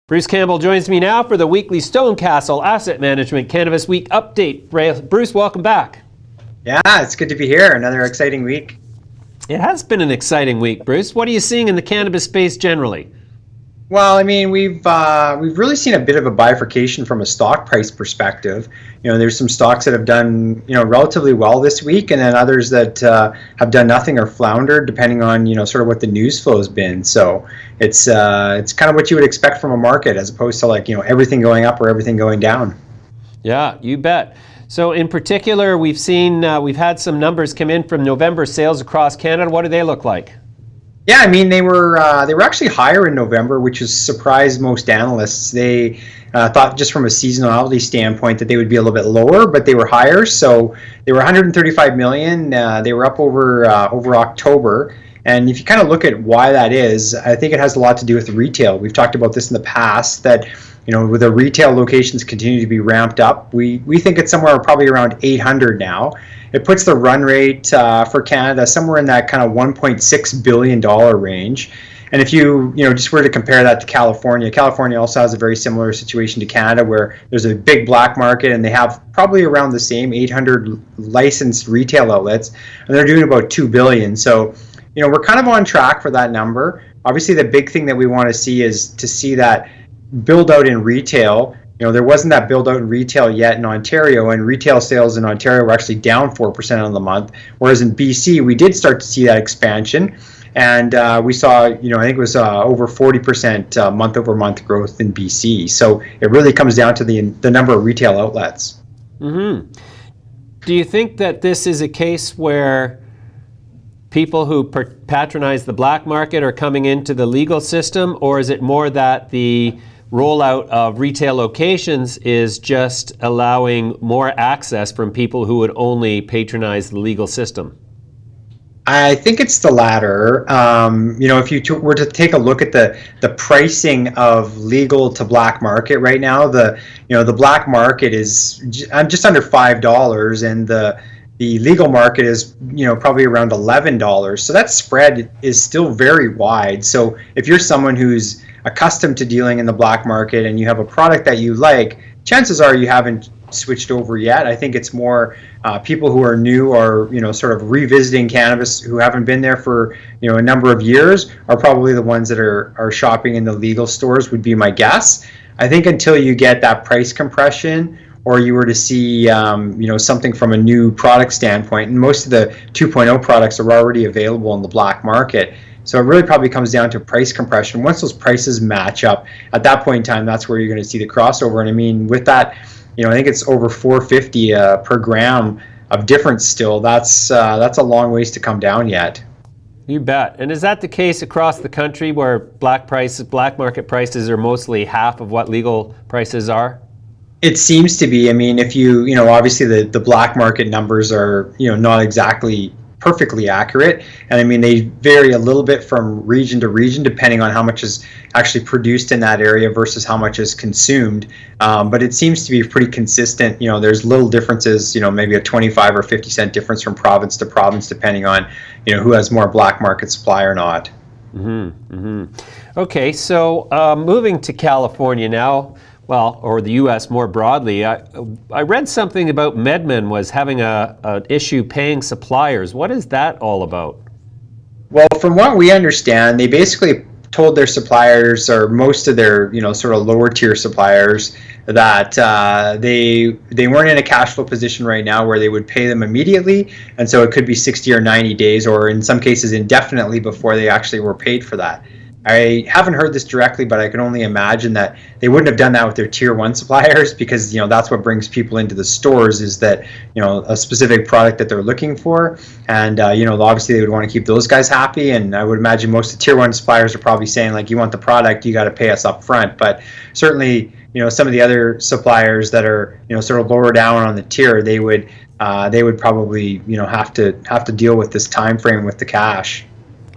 Bruce Campbell joins me now for the weekly Stonecastle Asset Management Cannabis Week update. Bruce, welcome back. Yeah, it's good to be here. Another exciting week. It has been an exciting week, Bruce. What are you seeing in the cannabis space generally? Well, I mean, we've really seen a bit of a bifurcation from a stock price perspective. You know, there's some stocks that have done relatively well this week, and then others that have done nothing or floundered, depending on sort of what the news flow has been. So it's kind of what you would expect from a market, as opposed to everything going up or everything going down. Yeah, you bet. So in particular, we've had some numbers come in from November sales across Canada. What do they look like? Yeah, I mean, they were actually higher in November, which has surprised most analysts. They thought, just from a seasonality standpoint, that they would be a little bit lower, but they were higher. So they were 135 million. They were up over October. And if you kind of look at why that is, I think it has a lot to do with retail. We've talked about this in the past, that with the retail locations continue to be ramped up, we think it's somewhere probably around 800 now. It puts the run rate for Canada somewhere in that kind of $1.6 billion range. And if you just were to compare that to California, California also has a very similar situation to Canada, where there's a big black market and they have probably around the same 800 licensed retail outlets, and they're doing about $2 billion. So we're kind of on track for that number. Obviously, the big thing that we want to see is to see that build out in retail. There wasn't that build out in retail yet in Ontario, and retail sales in Ontario were actually down 4% on the month, whereas in BC we did start to see that expansion, and we saw I think it was over 40% month over month growth in BC. So it really comes down to the number of retail outlets. Mm-hmm. Do you think that this is a case where people who patronize the black market are coming into the legal system, or is it more that the rollout of retail locations is just allowing more access from people who would only patronize the legal system? I think it's the latter. If you were to take a look at the pricing of legal to black market right now, the black market is just under $5, and the legal market is probably around $11. So that spread is still very wide. So if you're someone who's accustomed to dealing in the black market and you have a product that you like, chances are you haven't switched over yet. I think it's more people who are new or sort of revisiting cannabis, who haven't been there for a number of years, are probably the ones that are shopping in the legal stores, would be my guess. I think until you get that price compression, or you were to see something from a new product standpoint, and most of the 2.0 products are already available in the black market. So it really probably comes down to price compression. Once those prices match up, at that point in time, that's where you're going to see the crossover. And I mean, with that, I think it's over $4.50 per gram of difference still. That's a long ways to come down yet. You bet. And is that the case across the country, where black market prices are mostly half of what legal prices are? It seems to be. I mean, if obviously the black market numbers are not exactly perfectly accurate, and I mean, they vary a little bit from region to region depending on how much is actually produced in that area versus how much is consumed, but it seems to be pretty consistent. There's little differences, maybe a 25 or 50 cent difference from province to province depending on who has more black market supply or not. Mm-hmm. Mm-hmm. Okay, so moving to California now, or the U.S. more broadly, I read something about MedMen was having an issue paying suppliers. What is that all about? Well, from what we understand, they basically told their suppliers, or most of their sort of lower tier suppliers, that they weren't in a cash flow position right now where they would pay them immediately, and so it could be 60 or 90 days, or in some cases indefinitely, before they actually were paid for that. I haven't heard this directly, but I can only imagine that they wouldn't have done that with their tier one suppliers, because that's what brings people into the stores, is that a specific product that they're looking for, and obviously they would want to keep those guys happy. And I would imagine most of the tier one suppliers are probably saying, like, you want the product, you got to pay us up front. But certainly some of the other suppliers that are sort of lower down on the tier, they would probably have to deal with this time frame with the cash.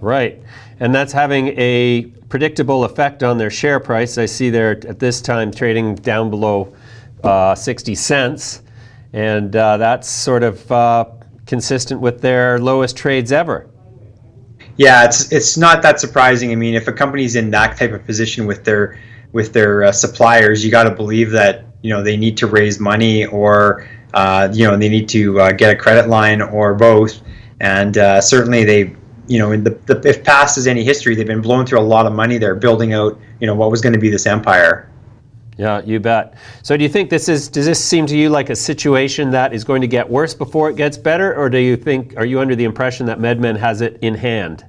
Right. And that's having a predictable effect on their share price. I see they're at this time trading down below 60 cents. And that's sort of consistent with their lowest trades ever. Yeah, it's not that surprising. I mean, if a company's in that type of position with their with their suppliers, you got to believe that they need to raise money, or they need to get a credit line, or both. And certainly they, if past is any history, they've been blowing through a lot of money there, building out what was going to be this empire. Yeah, you bet. So do you think does this seem to you like a situation that is going to get worse before it gets better, or are you under the impression that MedMen has it in hand?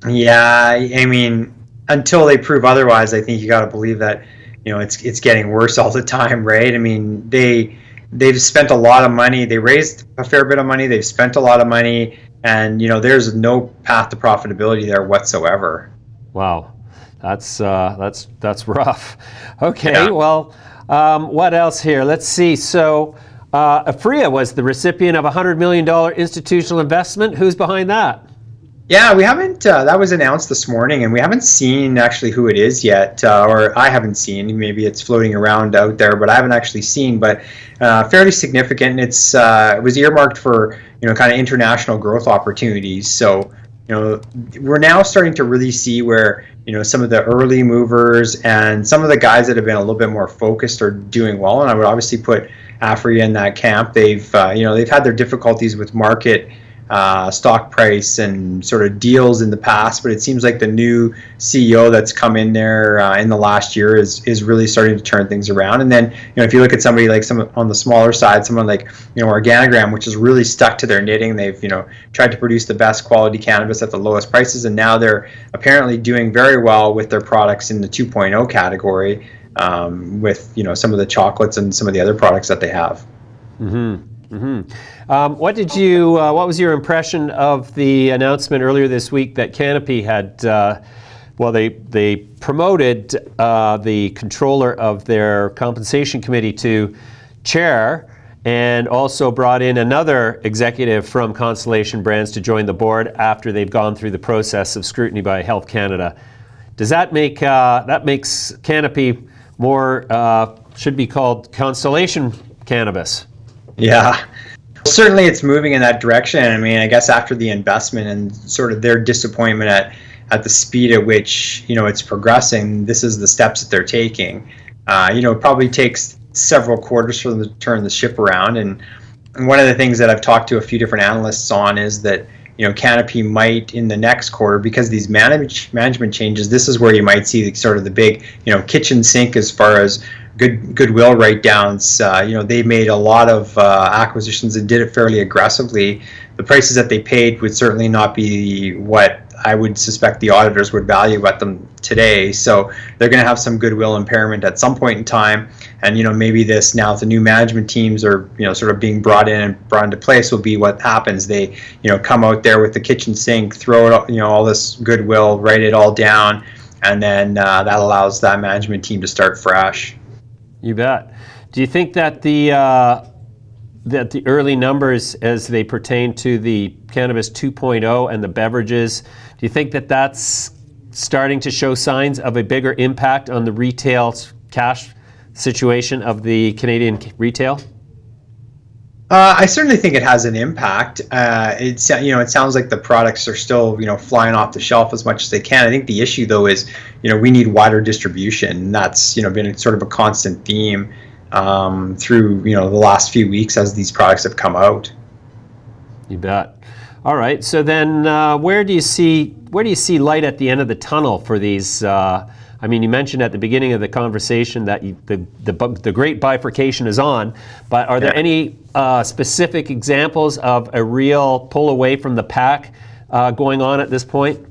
Yeah, I mean, until they prove otherwise, I think you got to believe that it's getting worse all the time, right? I mean, they've spent a lot of money. They raised a fair bit of money. They've spent a lot of money, and there's no path to profitability there whatsoever. Wow. That's rough. Okay, Yeah. well, what else here? Let's see. So, Afria was the recipient of a $100 million institutional investment. Who's behind that? Yeah, we haven't. That was announced this morning, and we haven't seen actually who it is yet, or I haven't seen. Maybe it's floating around out there, but I haven't actually seen. But fairly significant. It was earmarked for kind of international growth opportunities. So we're now starting to really see where some of the early movers and some of the guys that have been a little bit more focused are doing well. And I would obviously put Afria in that camp. They've they've had their difficulties with market stock price and sort of deals in the past, but it seems like the new CEO that's come in there in the last year is really starting to turn things around. And then if you look at somebody like some on the smaller side, someone like Organigram, which is really stuck to their knitting. They've tried to produce the best quality cannabis at the lowest prices, and now they're apparently doing very well with their products in the 2.0 category, with some of the chocolates and some of the other products that they have. Mm-hmm. Mm-hmm. What was your impression of the announcement earlier this week that Canopy had, they promoted the controller of their compensation committee to chair, and also brought in another executive from Constellation Brands to join the board after they've gone through the process of scrutiny by Health Canada. Does that makes Canopy more, should be called Constellation Cannabis? Yeah, certainly it's moving in that direction. I mean, I guess after the investment and sort of their disappointment at the speed at which it's progressing, this is the steps that they're taking. It probably takes several quarters for them to turn the ship around. And one of the things that I've talked to a few different analysts on is that Canopy might in the next quarter, because these management changes, this is where you might see sort of the big kitchen sink as far as goodwill write-downs. They made a lot of acquisitions and did it fairly aggressively. The prices that they paid would certainly not be what I would suspect the auditors would value at them today. So they're going to have some goodwill impairment at some point in time. And maybe this, now the new management teams are sort of being brought in and brought into place, will be what happens. They come out there with the kitchen sink, throw it all this goodwill, write it all down, and then that allows that management team to start fresh. You bet. Do you think that the early numbers as they pertain to the Cannabis 2.0 and the beverages, do you think that that's starting to show signs of a bigger impact on the retail cash situation of the Canadian retail? I certainly think it has an impact. It sounds like the products are still flying off the shelf as much as they can. I think the issue though is we need wider distribution. And that's been sort of a constant theme through the last few weeks as these products have come out. You bet. All right. So then, where do you see light at the end of the tunnel for these? I mean, you mentioned at the beginning of the conversation that the great bifurcation is on, but are there any specific examples of a real pull away from the pack going on at this point?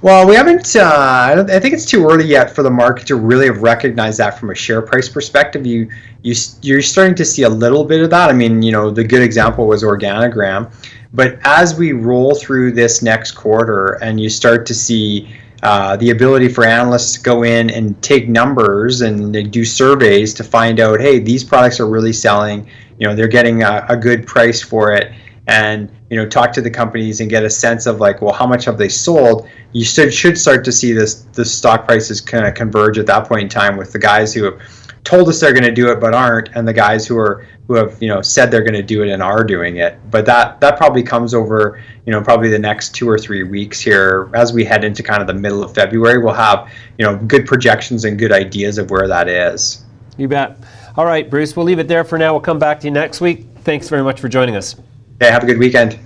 Well, we haven't. I think it's too early yet for the market to really have recognized that from a share price perspective. You're starting to see a little bit of that. I mean, the good example was Organigram, but as we roll through this next quarter and you start to see the ability for analysts to go in and take numbers and they do surveys to find out, hey, these products are really selling. They're getting a good price for it, and talk to the companies and get a sense of like, well, how much have they sold? You should start to see the stock prices kind of converge at that point in time with the guys who have told us they're going to do it but aren't, and the guys who have said they're going to do it and are doing it. But that probably comes over probably the next 2 or 3 weeks here as we head into kind of the middle of February. We'll have good projections and good ideas of where that is. You bet. All right, Bruce, we'll leave it there for now. We'll come back to you next week. Thanks very much for joining us. Okay, have a good weekend.